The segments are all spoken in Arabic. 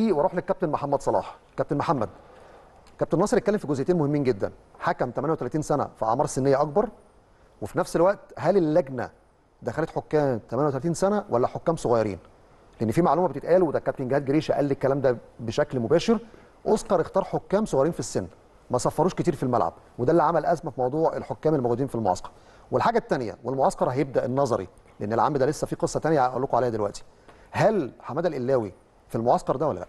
واروح للكابتن محمد صلاح. كابتن محمد، كابتن ناصر اتكلم في جزئيتين مهمين جدا. حكم 38 سنه في اعمار سنيه اكبر، وفي نفس الوقت هل اللجنه دخلت حكام 38 سنه ولا حكام صغيرين؟ لان في معلومه بتتقال، وده الكابتن جهاد جريشه قال لي الكلام ده بشكل مباشر. اوسكار اختار حكام صغيرين في السن، ما صفروش كتير في الملعب، وده اللي عمل ازمه في موضوع الحكام الموجودين في المعسكر. والحاجه الثانيه، والمعسكر هيبدا النظري، لان العام ده لسه في قصه ثانيه هقول لكم عليها دلوقتي. هل حماده القلاوي في المعسكر ده ولا لا؟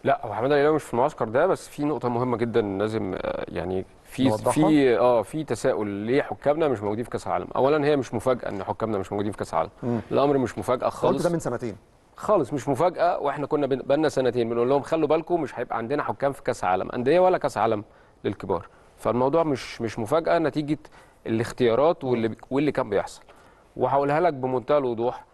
لا، هو حماده القلاوي مش في المعسكر ده، بس في نقطه مهمه جدا لازم يعني في تساؤل ليه حكامنا مش موجودين في كاس العالم. اولا هي مش مفاجاه ان حكامنا مش موجودين في كاس العالم. الامر مش مفاجاه خالص. قلت ده من سنتين خالص مش مفاجاه، واحنا كنا بقالنا سنتين بنقول لهم خلوا بالكم مش هيبقى عندنا حكام في كاس عالم انديه ولا كاس عالم للكبار. فالموضوع مش مفاجاه نتيجه الاختيارات واللي كان بيحصل. وهقولها لك بمنتهى الوضوح،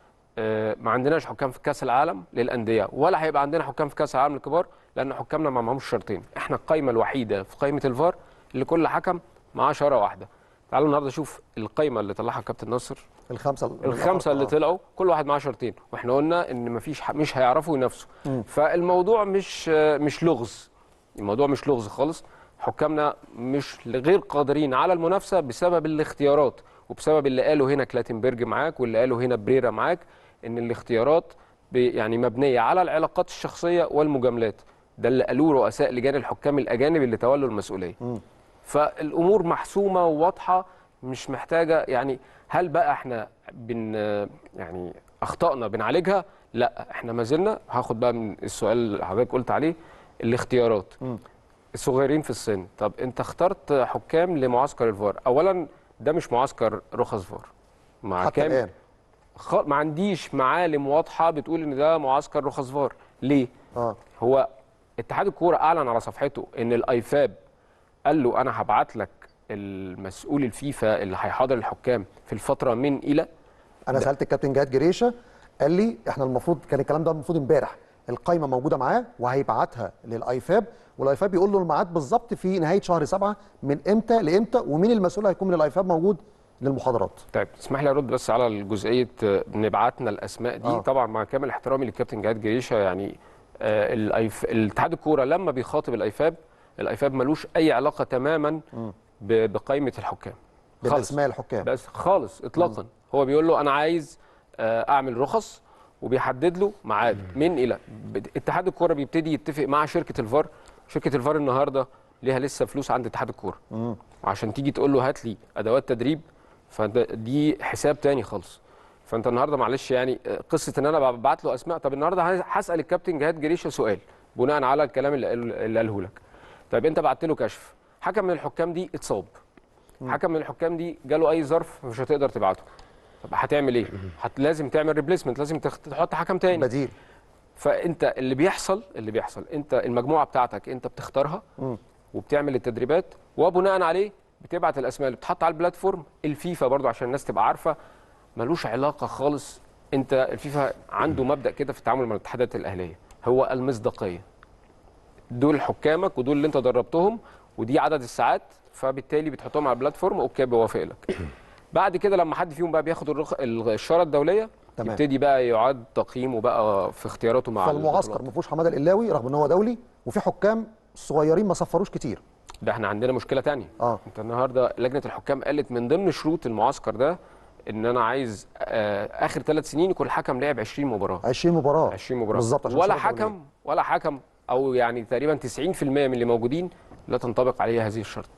ما عندناش حكام في كاس العالم للانديه ولا هيبقى عندنا حكام في كاس العالم للكبار، لان حكامنا ما معهمش شرطين. احنا القايمه الوحيده في قائمه الفار اللي كل حكم معاه شاره واحده. تعالوا النهارده شوف القايمه اللي طلعها كابتن ناصر. الخمسه اللي طلعوا كل واحد معاه شرطين، واحنا قلنا ان مش هيعرفوا ينافسوا. فالموضوع مش لغز. الموضوع مش لغز خالص. حكامنا مش غير قادرين على المنافسه بسبب الاختيارات، وبسبب اللي قاله هنا كلاتنبرج معاك واللي قاله هنا بريرا معاك، ان الاختيارات يعني مبنيه على العلاقات الشخصيه والمجاملات. ده اللي قالوه رؤساء لجان الحكام الاجانب اللي تولوا المسؤوليه. فالامور محسومه وواضحه، مش محتاجه يعني هل بقى احنا يعني اخطائنا بنعالجها؟ لا، احنا ما زلنا. هاخد بقى من السؤال اللي حضرتك قلت عليه، الاختيارات. الصغيرين في السن. طب انت اخترت حكام لمعسكر الفار. اولا ده مش معسكر رخص فار مع حتى الان ما عنديش معالم واضحه بتقول ان ده معسكر رخص فار. ليه؟ هو اتحاد الكوره اعلن على صفحته ان الايفاب قال له انا هبعت لك المسؤول الفيفا اللي هيحاضر الحكام في الفتره من الى. انا سالت الكابتن جهاد جريشه، قال لي احنا المفروض كان الكلام ده المفروض امبارح القايمه موجوده معاه وهيبعتها للايفاب، والايفاب يقول له الميعاد بالظبط في نهايه شهر 7 من امتى لامتى، ومين المسؤول هيكون من الايفاب موجود للمحاضرات. طيب اسمح لي ارد بس على الجزئيه نبعتنا الاسماء دي. طبعا مع كامل احترامي للكابتن جهاد جريشه، يعني الاتحاد الكوره لما بيخاطب الايفاب ملوش اي علاقه تماما بقائمه الحكام خالص، بالاسماء الحكام بس خالص اطلاقا. هو بيقول له انا عايز اعمل رخص، وبيحدد له ميعاد من الى. اتحاد الكوره بيبتدي يتفق مع شركه الفار. شركه الفار النهارده ليها لسه فلوس عند اتحاد الكوره، وعشان تيجي تقول له هات لي ادوات تدريب، فدي حساب تاني خالص. فانت النهارده معلش يعني قصه ان انا ببعت له اسماء. طب النهارده هسال الكابتن جهاد جريشه سؤال بناء على الكلام اللي قاله لك. طيب انت بعت له كشف، حكم من الحكام دي اتصاب، حكم من الحكام دي جاله اي ظرف مش هتقدر تبعته. طب هتعمل ايه؟ لازم تعمل ريبليسمنت، لازم تحط حكم تاني بديل. فانت اللي بيحصل انت المجموعه بتاعتك انت بتختارها وبتعمل التدريبات، وبناء عليه بتبعت الاسماء اللي بتحط على البلاتفورم. الفيفا برضو عشان الناس تبقى عارفه ملوش علاقه خالص. انت الفيفا عنده مبدا كده في التعامل مع الاتحادات الاهليه، هو المصداقيه. دول حكامك ودول اللي انت دربتهم ودي عدد الساعات، فبالتالي بتحطهم على البلاتفورم اوكي بيوافق لك. بعد كده لما حد فيهم بقى بياخد الشاره الدوليه تمام، يبتدي بقى يعاد تقييمه بقى في اختياراته مع فالمعسكر ما فيهوش حماده القلاوي رغم ان هو دولي، وفي حكام صغيرين ما صفروش كتير. ده احنا عندنا مشكله ثانيه. انت النهارده لجنه الحكام قالت من ضمن شروط المعسكر ده ان انا عايز اخر 3 سنين يكون الحكم لعب 20 مباراه. 20 مباراه بالظبط. ولا حكم او يعني تقريبا 90% من اللي موجودين لا تنطبق عليه هذه الشرط.